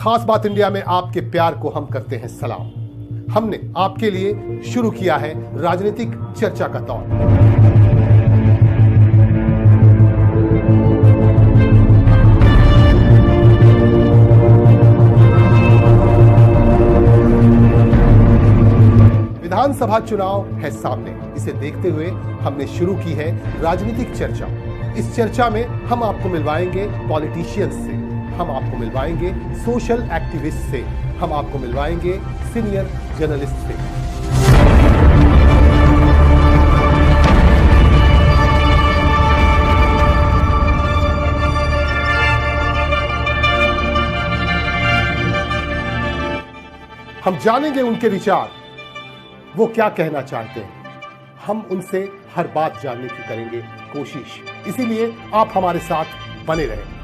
खास बात इंडिया में आपके प्यार को हम करते हैं सलाम। हमने आपके लिए शुरू किया है राजनीतिक चर्चा का दौर। विधानसभा चुनाव है सामने, इसे देखते हुए हमने शुरू की है राजनीतिक चर्चा। इस चर्चा में हम आपको मिलवाएंगे पॉलिटिशियंस से, हम आपको मिलवाएंगे सोशल एक्टिविस्ट से, हम आपको मिलवाएंगे सीनियर जर्नलिस्ट से। हम जानेंगे उनके विचार, वो क्या कहना चाहते हैं। हम उनसे हर बात जानने की करेंगे कोशिश, इसीलिए आप हमारे साथ बने रहें।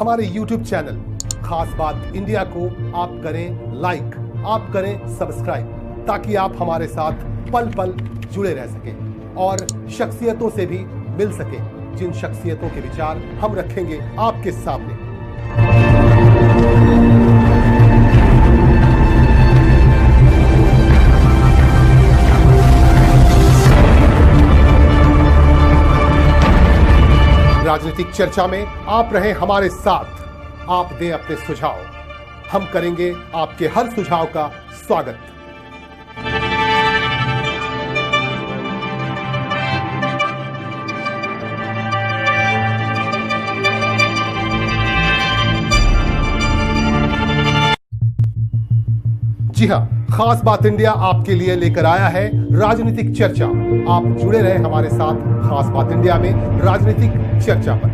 हमारे YouTube चैनल खास बात इंडिया को आप करें लाइक, आप करें सब्सक्राइब, ताकि आप हमारे साथ पल पल जुड़े रह सकें और शख्सियतों से भी मिल सकें, जिन शख्सियतों के विचार हम रखेंगे आपके सामने। राजनीतिक चर्चा में आप रहें हमारे साथ, आप दें अपने सुझाव, हम करेंगे आपके हर सुझाव का स्वागत। जी हां, खास बात इंडिया आपके लिए लेकर आया है राजनीतिक चर्चा। आप जुड़े रहे हमारे साथ खास बात इंडिया में राजनीतिक चर्चा पर।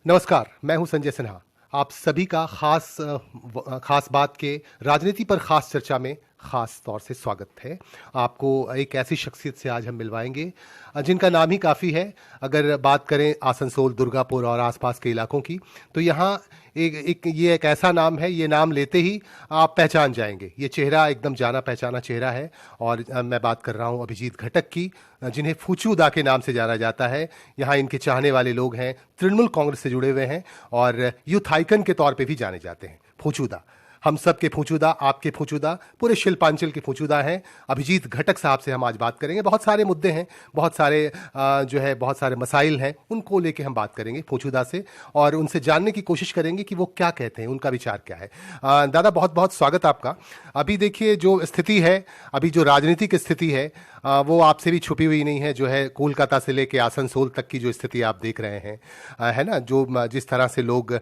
नमस्कार, मैं हूं संजय सिन्हा। आप सभी का खास बात के राजनीति पर खास चर्चा में खास तौर से स्वागत है। आपको एक ऐसी शख्सियत से आज हम मिलवाएंगे जिनका नाम ही काफ़ी है। अगर बात करें आसनसोल, दुर्गापुर और आसपास के इलाकों की, तो यहाँ ये एक ऐसा नाम है, ये नाम लेते ही आप पहचान जाएंगे। ये चेहरा एकदम जाना पहचाना चेहरा है और मैं बात कर रहा हूँ अभिजीत घटक की, जिन्हें फूचूदा के नाम से जाना जाता है। यहाँ इनके चाहने वाले लोग हैं, तृणमूल कांग्रेस से जुड़े हुए हैं और यूथ आइकन के तौर पे भी जाने जाते हैं। फूचूदा, हम सब के फूचूदा, आपके फूचूदा, पूरे शिल्पांचल के फूचूदा हैं। अभिजीत घटक साहब से हम आज बात करेंगे। बहुत सारे मुद्दे हैं, बहुत सारे मसाइल हैं, उनको लेके हम बात करेंगे फूचूदा से और उनसे जानने की कोशिश करेंगे कि वो क्या कहते हैं, उनका विचार क्या है। दादा, बहुत बहुत स्वागत आपका। अभी देखिए जो स्थिति है, अभी जो राजनीतिक स्थिति है वो आपसे भी छुपी हुई नहीं है। जो है कोलकाता से लेके आसनसोल तक की जो स्थिति आप देख रहे हैं, है ना, जो जिस तरह से लोग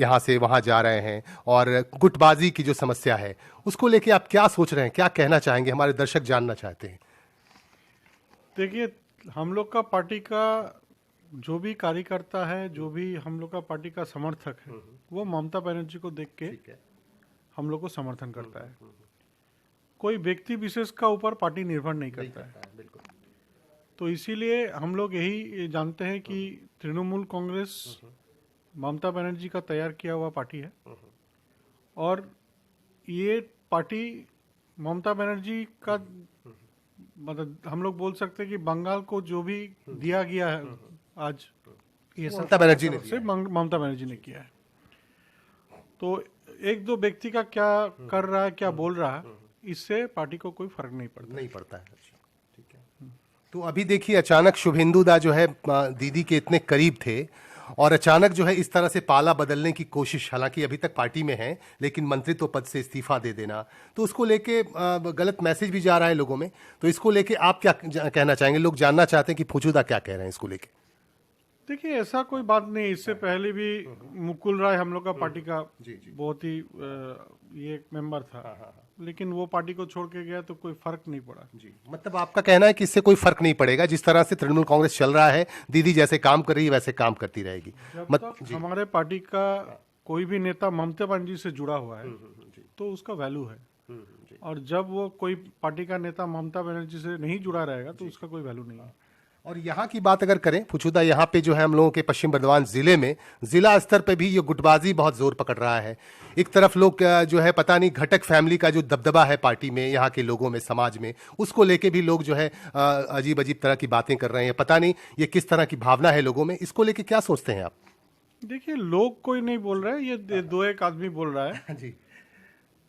यहाँ से वहाँ जा रहे हैं और गुटबाजी की जो समस्या है, उसको लेके आप क्या सोच रहे हैं, क्या कहना चाहेंगे? हमारे दर्शक जानना चाहते हैं। देखिए, हम लोग का पार्टी का जो भी कार्यकर्ता है, जो भी हम लोग का पार्टी का समर्थक है, वो ममता बनर्जी को देख के हम लोग को समर्थन करता है। कोई व्यक्ति विशेष का ऊपर पार्टी निर्भर नहीं करता है। बिल्कुल। तो इसीलिए हम लोग यही जानते हैं कि तृणमूल कांग्रेस ममता बनर्जी का तैयार किया हुआ पार्टी है और ये पार्टी ममता बनर्जी का, मतलब हम लोग बोल सकते हैं कि बंगाल को जो भी दिया गया है आज, ये ममता बनर्जी ने सिर्फ ममता बनर्जी ने किया है। तो एक दो व्यक्ति का क्या कर रहा है, क्या बोल रहा है, इससे पार्टी को कोई फर्क नहीं पड़ता है। ठीक है। तो अभी देखिए, अचानक शुभेंदु दा जो है दीदी के इतने करीब थे और अचानक जो है इस तरह से पाला बदलने की कोशिश, हालांकि अभी तक पार्टी में है लेकिन मंत्रित्व पद से इस्तीफा दे देना, तो उसको लेके गलत मैसेज भी जा रहा है लोगों में। तो इसको लेके आप क्या कहना चाहेंगे? लोग जानना चाहते हैं कि फूचूदा क्या कह रहे हैं इसको लेके। देखिए, ऐसा कोई बात नहीं। इससे पहले भी मुकुल राय हम लोग का पार्टी का बहुत ही ये एक मेंबर था, लेकिन वो पार्टी को छोड़ के गया तो कोई फर्क नहीं पड़ा। जी, मतलब आपका कहना है कि इससे कोई फर्क नहीं पड़ेगा, जिस तरह से तृणमूल कांग्रेस चल रहा है, दीदी जैसे काम कर रही है वैसे काम करती रहेगी। जब तक हमारे पार्टी का कोई भी नेता ममता बनर्जी से जुड़ा हुआ है तो उसका वैल्यू है, और जब वो कोई पार्टी का नेता ममता बनर्जी से नहीं जुड़ा रहेगा तो उसका कोई वैल्यू नहीं है। और यहाँ की बात अगर करें फुचुदा, यहाँ पे जो है हम लोगों के पश्चिम बर्धमान जिले में जिला स्तर पे भी ये गुटबाजी बहुत जोर पकड़ रहा है। एक तरफ लोग जो है पता नहीं घटक फैमिली का जो दबदबा है पार्टी में, यहाँ के लोगों में, समाज में, उसको लेके भी लोग जो है अजीब अजीब तरह की बातें कर रहे हैं। पता नहीं ये किस तरह की भावना है लोगों में, इसको लेके क्या सोचते हैं आप? देखिए, लोग कोई नहीं बोल रहा है, ये दो एक आदमी बोल रहा है। जी।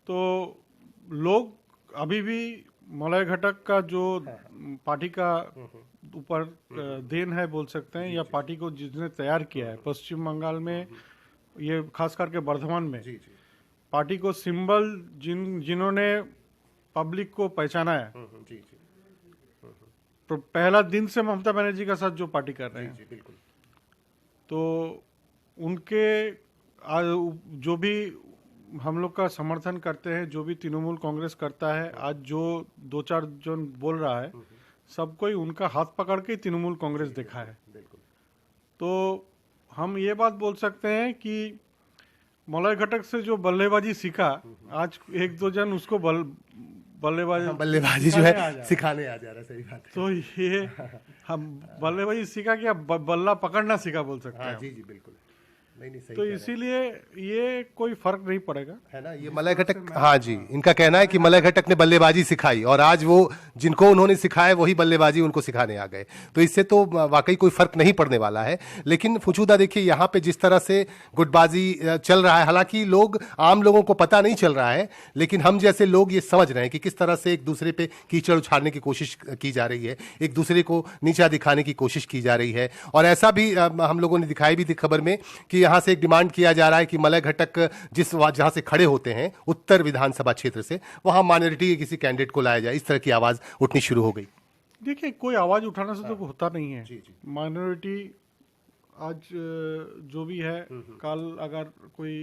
तो लोग अभी भी मलय घटक का जो पार्टी का ऊपर देन है बोल सकते हैं, या पार्टी को जिसने तैयार किया है पश्चिम बंगाल में, ये खास करके बर्धमान में पार्टी को सिंबल जिन्होंने पब्लिक को पहचाना है, तो पहला दिन से ममता बनर्जी का साथ जो पार्टी कर रहे हैं, बिल्कुल। तो उनके जो भी हम लोग का समर्थन करते हैं, जो भी तृणमूल कांग्रेस करता है, आज जो दो चार जन बोल रहा है, सब कोई उनका हाथ पकड़ के तृणमूल कांग्रेस देखा है। तो हम ये बात बोल सकते हैं कि मलय घटक से जो बल्लेबाजी सीखा, आज एक दो जन उसको बल्लेबाजी जो है सिखाने आ जा रहा है। सही बात है। तो ये हम बल्लेबाजी सीखा क्या, बल्ला पकड़ना सीखा बोल सकते हैं। जी बिल्कुल। नहीं सही। तो इसीलिए ये कोई फर्क नहीं पड़ेगा, है ना। ये मलय घटक, हाँ जी, इनका कहना है कि मलय घटक ने बल्लेबाजी सिखाई और आज वो जिनको उन्होंने सिखाया वही बल्लेबाजी उनको सिखाने आ गए। तो इससे तो वाकई कोई फर्क नहीं पड़ने वाला है। लेकिन फुचुदा देखिए, यहाँ पे जिस तरह से गुटबाजी चल रहा है, हालांकि लोग, आम लोगों को पता नहीं चल रहा है, लेकिन हम जैसे लोग ये समझ रहे हैं कि किस तरह से एक दूसरे पे कीचड़ उछालने की कोशिश की जा रही है, एक दूसरे को नीचा दिखाने की कोशिश की जा रही है। और ऐसा भी हम लोगों ने दिखाई भी थी खबर में कि यहाँ से एक डिमांड किया जा रहा है कि मलय घटक जहां से खड़े होते हैं उत्तर विधानसभा क्षेत्र से, वहां माइनॉरिटी के किसी कैंडिडेट को लाया जाए। इस तरह की आवाज उठनी शुरू हो गई। देखिए, कोई आवाज उठाने से तो होता नहीं है। माइनॉरिटी आज जो भी है, कल अगर कोई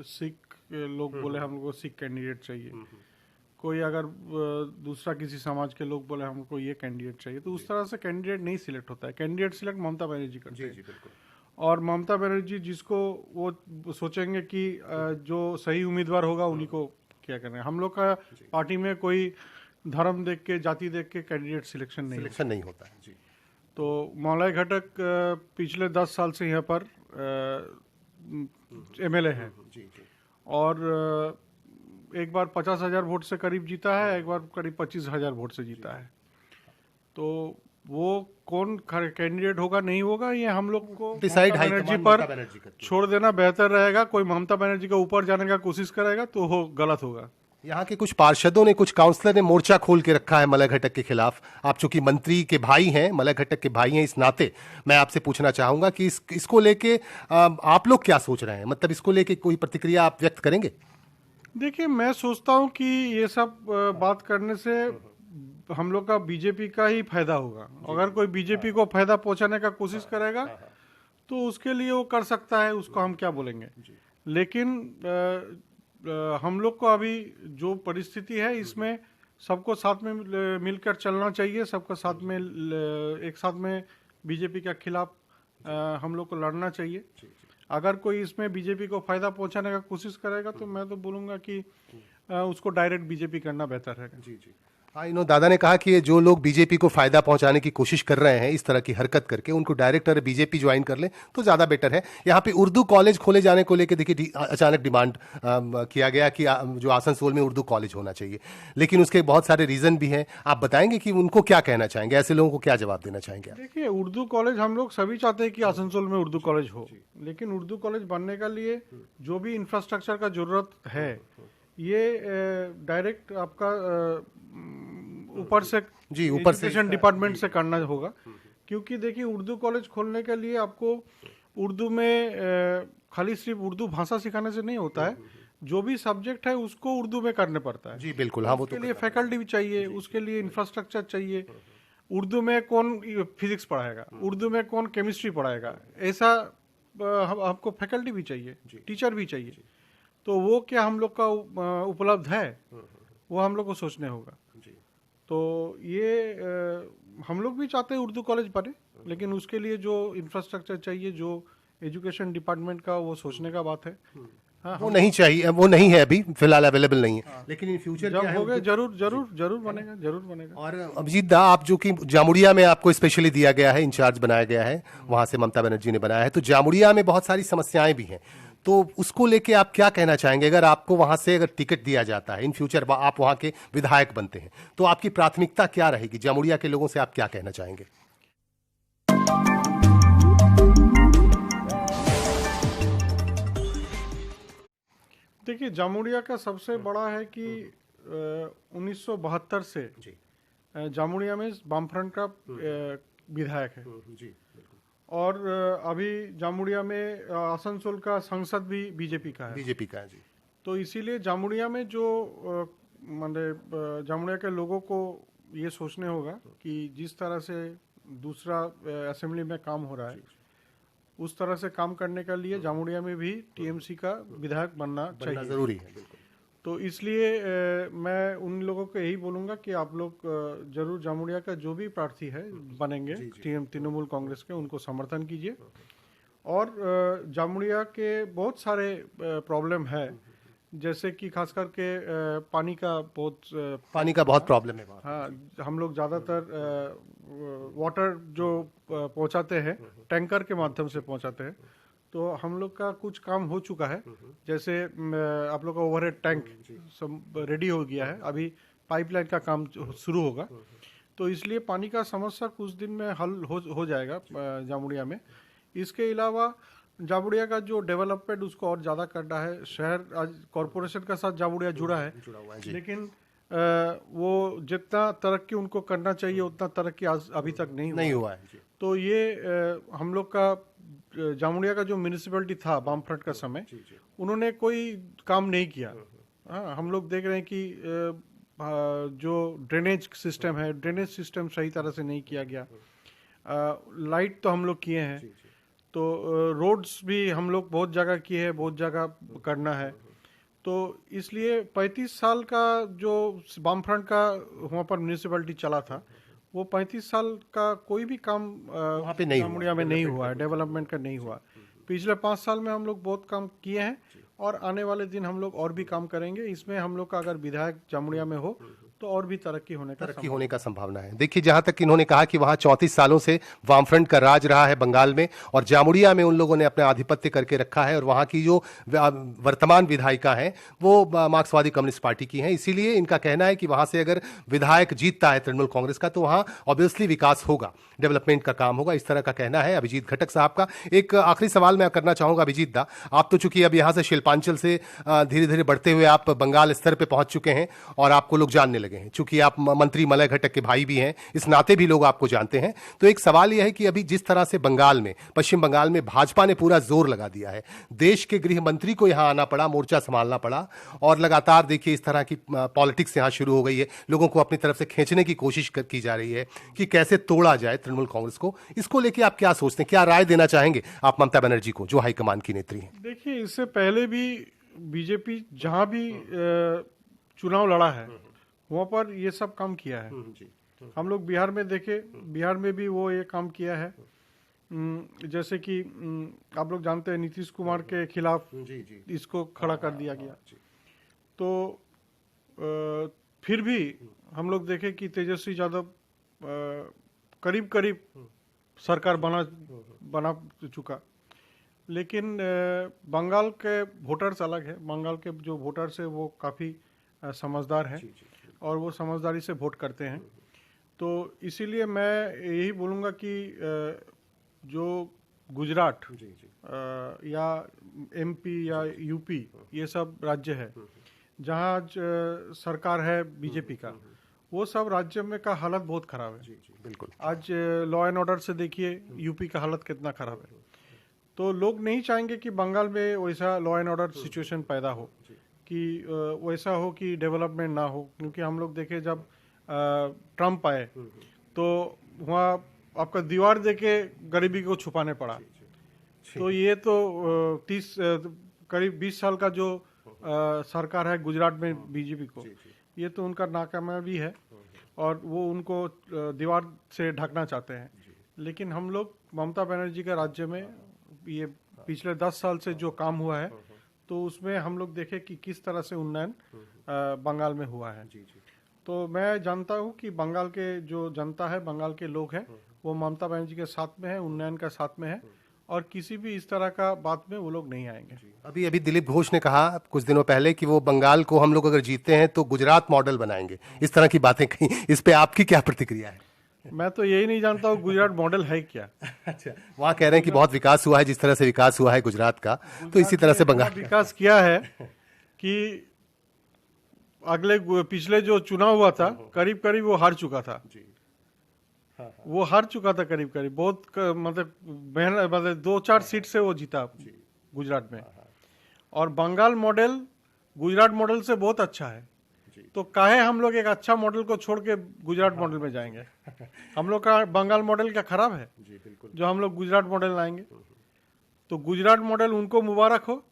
सिख लोग बोले हम लोग को सिख कैंडिडेट चाहिए, कोई अगर दूसरा किसी समाज के लोग बोले हमको ये कैंडिडेट चाहिए, तो उस तरह से कैंडिडेट नहीं सिलेक्ट होता है। कैंडिडेट सिलेक्ट ममता बनर्जी करते हैं। और ममता बनर्जी जिसको वो सोचेंगे कि जो सही उम्मीदवार होगा उन्हीं को क्या करना है। हम लोग का पार्टी में कोई धर्म देख के, जाति देख के कैंडिडेट सिलेक्शन नहीं होता है। जी। तो मलय घटक पिछले 10 साल से यहाँ पर एमएलए है, और एक बार 50,000 वोट से करीब जीता है, एक बार करीब 25,000 वोट से जीता है। तो वो कौन कैंडिडेट होगा नहीं होगा, ये हम लोग को डिसाइड बनर्जी पर छोड़ देना बेहतर रहेगा। कोई ममता बनर्जी का ऊपर जाने का कोशिश करेगा तो वो गलत होगा। यहाँ के कुछ पार्षदों ने, कुछ काउंसलर ने मोर्चा खोल के रखा है मलय घटक के खिलाफ। आप चूंकि मंत्री के भाई हैं, मलय घटक के भाई हैं, इस नाते मैं आपसे पूछना चाहूंगा कि इसको लेके आप लोग क्या सोच रहे हैं? मतलब इसको लेके कोई प्रतिक्रिया आप व्यक्त करेंगे? देखिए, मैं सोचता हूँ कि ये सब बात करने से हम लोग का बीजेपी का ही फायदा होगा। अगर कोई बीजेपी को फायदा पहुंचाने का कोशिश करेगा तो उसके लिए वो कर सकता है, उसको हम क्या बोलेंगे। लेकिन हम लोग को अभी जो परिस्थिति है, इसमें सबको साथ में मिलकर चलना चाहिए। सबको साथ में एक साथ में बीजेपी के खिलाफ हम लोग को लड़ना चाहिए। अगर कोई इसमें बीजेपी को फायदा पहुंचाने का कोशिश करेगा तो मैं तो बोलूंगा कि उसको डायरेक्ट बीजेपी करना बेहतर है। जी। हाँ, दादा ने कहा कि ये जो लोग बीजेपी को फायदा पहुंचाने की कोशिश कर रहे हैं इस तरह की हरकत करके, उनको डायरेक्टर बीजेपी ज्वाइन कर ले तो ज्यादा बेटर है। यहाँ पे उर्दू कॉलेज खोले जाने को लेकर देखिए अचानक डिमांड किया गया कि जो आसनसोल में उर्दू कॉलेज होना चाहिए, लेकिन उसके बहुत सारे रीजन भी हैं। आप बताएंगे कि उनको क्या कहना चाहेंगे, ऐसे लोगों को क्या जवाब देना चाहेंगे? देखिए, उर्दू कॉलेज हम लोग सभी चाहते हैं कि आसनसोल में उर्दू कॉलेज हो, लेकिन उर्दू कॉलेज बनने के लिए जो भी इंफ्रास्ट्रक्चर का जरूरत है, ये डायरेक्ट आपका ऊपर से एजुकेशन डिपार्टमेंट से करना होगा। क्योंकि देखिए, उर्दू कॉलेज खोलने के लिए आपको उर्दू में खाली सिर्फ उर्दू भाषा सिखाने से नहीं होता है, जो भी सब्जेक्ट है उसको उर्दू में करने पड़ता है। जी बिल्कुल। हाँ, वो उसके लिए फैकल्टी भी चाहिए, उसके लिए इंफ्रास्ट्रक्चर चाहिए। उर्दू में कौन फिजिक्स पढ़ाएगा, उर्दू में कौन केमिस्ट्री पढ़ाएगा, ऐसा आपको फैकल्टी भी चाहिए, टीचर भी चाहिए। तो वो क्या हम लोग का उपलब्ध है, वो हम लोग को सोचने होगा। तो ये हम लोग भी चाहते हैं उर्दू कॉलेज बने, लेकिन उसके लिए जो इंफ्रास्ट्रक्चर चाहिए, जो एजुकेशन डिपार्टमेंट का, वो सोचने का बात है। हाँ, वो नहीं चाहिए, वो नहीं है अभी फिलहाल अवेलेबल नहीं है, लेकिन इन फ्यूचर जब हो गए जरूर जरूर जरूर बनेगा, जरूर बनेगा। और अभिजीत दा, आप जो कि जामुड़िया में आपको स्पेशली दिया गया है, इंचार्ज बनाया गया है, वहां से ममता बनर्जी ने बनाया है, तो जामुड़िया में बहुत सारी समस्याएं भी हैं, तो उसको लेके आप क्या कहना चाहेंगे? अगर आपको वहां से अगर टिकट दिया जाता है इन फ्यूचर, आप वहां के विधायक बनते हैं, तो आपकी प्राथमिकता क्या रहेगी? जामुड़िया के लोगों से आप क्या कहना चाहेंगे? देखिए, जामुड़िया का सबसे बड़ा है कि 1972 से जामुड़िया में वामफ्रंट का विधायक है, और अभी जामुड़िया में आसनसोल का संसद भी बीजेपी का है। बीजेपी का है जी। तो इसीलिए जामुड़िया में जो जामुड़िया के लोगों को ये सोचने होगा कि जिस तरह से दूसरा असेंबली में काम हो रहा है, उस तरह से काम करने के लिए जामुड़िया में भी टीएमसी का विधायक बनना चाहिए, जरूरी है। बिल्कुल। तो इसलिए मैं उन लोगों को यही बोलूँगा कि आप लोग जरूर जामुड़िया का जो भी प्रार्थी है बनेंगे तृणमूल कांग्रेस के, उनको समर्थन कीजिए। और जामुड़िया के बहुत सारे प्रॉब्लम है, जैसे कि खास करके पानी का बहुत प्रॉब्लम है। हाँ, हम लोग ज़्यादातर वाटर जो पहुंचाते हैं टैंकर के माध्यम से पहुंचाते हैं, तो हम लोग का कुछ काम हो चुका है, जैसे आप लोग का ओवरहेड टैंक सब रेडी हो गया है, अभी पाइपलाइन का काम शुरू होगा, तो इसलिए पानी का समस्या कुछ दिन में हल हो जाएगा जामुड़िया में। इसके अलावा जामुड़िया का जो डेवलपमेंट उसको और ज़्यादा करना है। शहर आज कॉरपोरेशन के साथ जामुड़िया जुड़ा है, लेकिन वो जितना तरक्की उनको करना चाहिए उतना तरक्की आज अभी तक नहीं हुआ है। तो ये हम लोग का जामुड़िया का जो म्यूनिसिपैलिटी था वामफ्रंट का समय, उन्होंने कोई काम नहीं किया। हाँ, हम लोग देख रहे हैं कि जो ड्रेनेज सिस्टम है, ड्रेनेज सिस्टम सही तरह से नहीं किया गया। लाइट तो हम लोग किए हैं, तो रोड्स भी हम लोग बहुत जगह किए हैं, बहुत जगह करना है। तो इसलिए 35 साल का जो वामफ्रंट का वहाँ पर म्यूनिसिपैलिटी चला था, वो 35 साल का कोई भी काम वहाँ पे जामुड़िया में नहीं हुआ है, डेवलपमेंट का नहीं हुआ। पिछले 5 साल में हम लोग बहुत काम किए हैं, और आने वाले दिन हम लोग और भी काम करेंगे। इसमें हम लोग का अगर विधायक जामुड़िया में हो तो और भी तरक्की होने का संभावना है। देखिए, जहां तक इन्होंने कहा कि वहां 34 सालों से वामफ्रंट का राज रहा है बंगाल में, और जामुड़िया में उन लोगों ने अपना आधिपत्य करके रखा है, और वहां की जो वर्तमान विधायिका हैं वो मार्क्सवादी कम्युनिस्ट पार्टी की हैं। इसीलिए इनका कहना है कि वहां से अगर विधायक जीतता है तृणमूल कांग्रेस का, तो वहां ऑब्वियसली विकास होगा, डेवलपमेंट का काम होगा। इस तरह का कहना है अभिजीत घटक साहब का। एक आखिरी सवाल मैं करना चाहूंगा अभिजीत दा, आप तो चूंकि अब यहां से शिल्पांचल से धीरे धीरे बढ़ते हुए आप बंगाल स्तर पे पहुंच चुके हैं, और आपको लोग जानने लगे हैं, चूंकि आप मंत्री मलय घटक के भाई भी हैं, इस नाते भी लोग आपको जानते हैं। तो एक सवाल यह है कि अभी जिस तरह से बंगाल में, पश्चिम बंगाल में भाजपा ने पूरा जोर लगा दिया है, देश के गृह मंत्री को यहां आना पड़ा, मोर्चा संभालना पड़ा, और लगातार देखिए इस तरह की पॉलिटिक्स यहां शुरू हो गई है, लोगों को अपनी तरफ से खींचने की कोशिश की जा रही है कि कैसे तोड़ा जाए तृणमूल कांग्रेस को। इसको लेके आप क्या सोचते हैं, क्या राय देना चाहेंगे आप ममता बनर्जी को, जो हाईकमान की नेत्री हैं? देखिए, इससे पहले भी बीजेपी जहां भी चुनाव लड़ा है वहां पर ये सब काम किया है। हम लोग बिहार में देखे, बिहार में भी वो ये काम किया है। जैसे कि आप लोग जानते हैं नीतीश कुमार के खिलाफ इसको खड़ा कर दिया गया, तो फिर भी हम लोग देखे कि तेजस्वी यादव करीब करीब सरकार बना चुका। लेकिन बंगाल के वोटर्स अलग है, बंगाल के जो वोटर्स है वो काफ़ी समझदार हैं, और वो समझदारी से वोट करते हैं। तो इसीलिए मैं यही बोलूँगा कि जो गुजरात या एमपी या यूपी, ये सब राज्य है जहाँ आज सरकार है बीजेपी का, वो सब राज्य में का हालत बहुत ख़राब है। बिल्कुल। आज लॉ एंड ऑर्डर से देखिए यूपी का हालत कितना ख़राब है। तो लोग नहीं चाहेंगे कि बंगाल में वैसा लॉ एंड ऑर्डर सिचुएशन पैदा हो, कि वैसा हो कि डेवलपमेंट ना हो। क्योंकि हम लोग देखे जब ट्रम्प आए तो वहाँ आपका दीवार देके गरीबी को छुपाने पड़ा। तो ये तो 30 करीब 20 साल का जो सरकार है गुजरात में बीजेपी को, ये तो उनका नाकामयाबी है, और वो उनको दीवार से ढकना चाहते हैं। लेकिन हम लोग ममता बनर्जी के राज्य में ये पिछले 10 साल से जो काम हुआ है तो उसमें हम लोग देखे कि किस तरह से उन्नयन बंगाल में हुआ है। तो मैं जानता हूँ कि बंगाल के जो जनता है, बंगाल के लोग हैं, वो ममता बनर्जी के साथ में है, उन्नयन का साथ में है, और किसी भी इस तरह का बात में वो लोग नहीं आएंगे। अभी अभी दिलीप घोष ने कहा कुछ दिनों पहले कि वो बंगाल को हम लोग अगर जीतते हैं तो गुजरात मॉडल बनाएंगे, इस तरह की बातें कही। इस पे आपकी क्या प्रतिक्रिया है? मैं तो यही नहीं जानता हूँ गुजरात मॉडल है क्या। अच्छा, वहाँ कह रहे हैं कि बहुत विकास हुआ है, जिस तरह से विकास हुआ है गुजरात का, तो इसी तरह से बंगाल विकास किया है कि पिछले जो चुनाव हुआ था करीब करीब वो हार चुका था। वो हार चुका था करीब करीब, बहुत मतलब 2-4 सीट से वो जीता गुजरात में। और बंगाल मॉडल गुजरात मॉडल से बहुत अच्छा है, तो काहे हम लोग एक अच्छा मॉडल को छोड़ के गुजरात मॉडल में जाएंगे? हम लोग का बंगाल मॉडल क्या खराब है जो हम लोग गुजरात मॉडल लाएंगे? तो गुजरात मॉडल उनको मुबारक हो,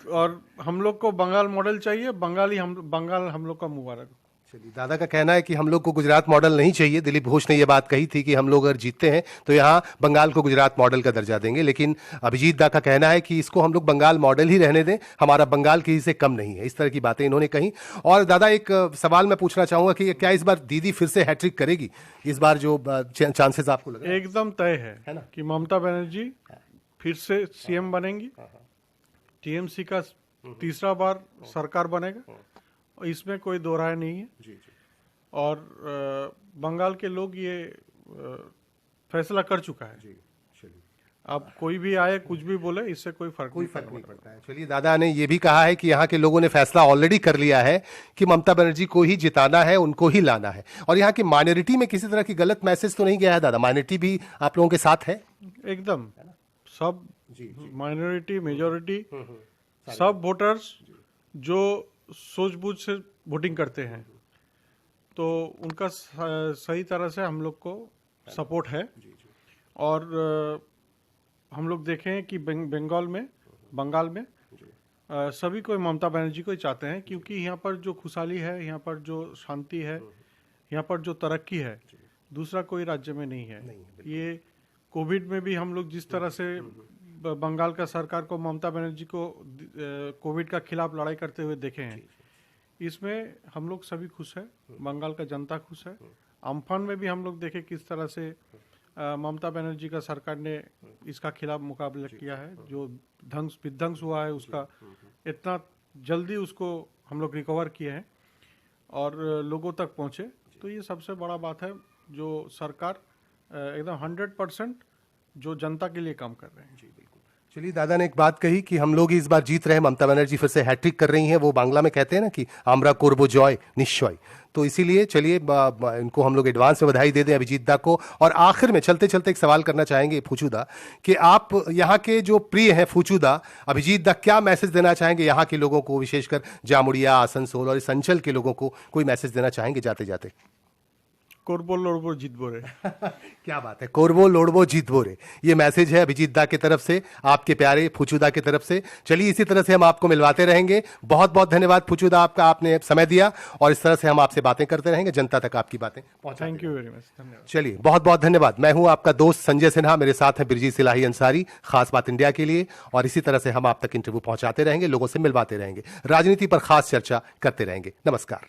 और हम लोग को बंगाल मॉडल चाहिए। बंगाल हम लोग का मुबारक हो। चलिए, दादा का कहना है कि हम लोग को गुजरात मॉडल नहीं चाहिए। दिलीप घोष ने ये बात कही थी कि हम लोग अगर जीतते हैं तो यहाँ बंगाल को गुजरात मॉडल का दर्जा देंगे, लेकिन अभिजीत दा का कहना है कि इसको हम लोग बंगाल मॉडल ही रहने दें, हमारा बंगाल किसी से कम नहीं है। इस तरह की बातें इन्होंने कही। और दादा, एक सवाल मैं पूछना चाहूंगा कि क्या इस बार दीदी फिर से हैट्रिक करेगी? इस बार जो चांसेस आपको लग रहा है? एकदम तय है ना कि ममता बनर्जी फिर से सीएम बनेंगी, टीएमसी का तीसरा बार सरकार बनेगा, इसमें कोई दो राय नहीं है। और बंगाल के लोग ये फैसला कर चुका है। अब कोई भी आए कुछ भी बोले, इससे कोई फर्क नहीं पड़ता है। चलिए, दादा ने ये भी कहा है कि यहाँ के लोगों ने फैसला ऑलरेडी कर लिया है कि ममता बनर्जी को ही जिताना है, उनको ही लाना है। और यहाँ की माइनॉरिटी में किसी तरह की गलत मैसेज तो नहीं गया है दादा? माइनॉरिटी भी आप लोगों के साथ है? एकदम सब माइनॉरिटी मेजॉरिटी सब वोटर्स जो सूझबूझ से वोटिंग करते हैं, तो उनका सही तरह से हम लोग को सपोर्ट है। और हम लोग देखें कि बंगाल में सभी कोई ममता बनर्जी को ही चाहते हैं, क्योंकि यहाँ पर जो खुशहाली है, यहाँ पर जो शांति है, यहाँ पर जो तरक्की है, दूसरा कोई राज्य में नहीं है। ये कोविड में भी हम लोग जिस तरह से बंगाल का सरकार को, ममता बनर्जी को कोविड का खिलाफ लड़ाई करते हुए देखे हैं, इसमें हम लोग सभी खुश है, बंगाल का जनता खुश है। अम्फान में भी हम लोग देखे किस तरह से ममता बनर्जी का सरकार ने इसका खिलाफ मुकाबला किया है। जो विध्वंस हुआ है उसका इतना जल्दी उसको हम लोग रिकवर किए हैं और लोगों तक पहुंचे, तो ये सबसे बड़ा बात है जो सरकार एकदम 100% जो जनता के लिए काम कर रहे हैं। जी बिल्कुल। चलिए, दादा ने एक बात कही कि हम लोग इस बार जीत रहे हैं, ममता बनर्जी फिर से हैट्रिक कर रही हैं। वो बांग्ला में कहते हैं ना कि आमरा कोरबो जॉय निश्चय, तो इसीलिए चलिए इनको हम लोग एडवांस में बधाई दे दें, अभिजीत दा को। और आखिर में चलते चलते एक सवाल करना चाहेंगे फूचूदा, कि आप यहाँ के जो प्रिय हैं फूचूदा, अभिजीत दा, क्या मैसेज देना चाहेंगे यहाँ के लोगों को, विशेषकर जामुड़िया, आसनसोल और इस अंचल के लोगों को कोई मैसेज देना चाहेंगे जाते जाते? कोरबो लोड़बो जीतबो रे। क्या बात है, कोरबो लोड़बो जीतबो रे, ये मैसेज है अभिजीत दा की तरफ से, आपके प्यारे फूचूदा की तरफ से। चलिए, इसी तरह से हम आपको मिलवाते रहेंगे। बहुत बहुत धन्यवाद फूचूदा आपका, आपने समय दिया, और इस तरह से हम आपसे बातें करते रहेंगे, जनता तक आपकी बातें पहुंचाएंगे। थैंक यू वेरी मच, धन्यवाद। चलिए, बहुत बहुत धन्यवाद। मैं हूं आपका दोस्त संजय सिन्हा, मेरे साथ हैं बिरजी सिलाही अंसारी, खास बात इंडिया के लिए। और इसी तरह से हम आप तक इंटरव्यू पहुंचाते रहेंगे, लोगों से मिलवाते रहेंगे, राजनीति पर खास चर्चा करते रहेंगे। नमस्कार।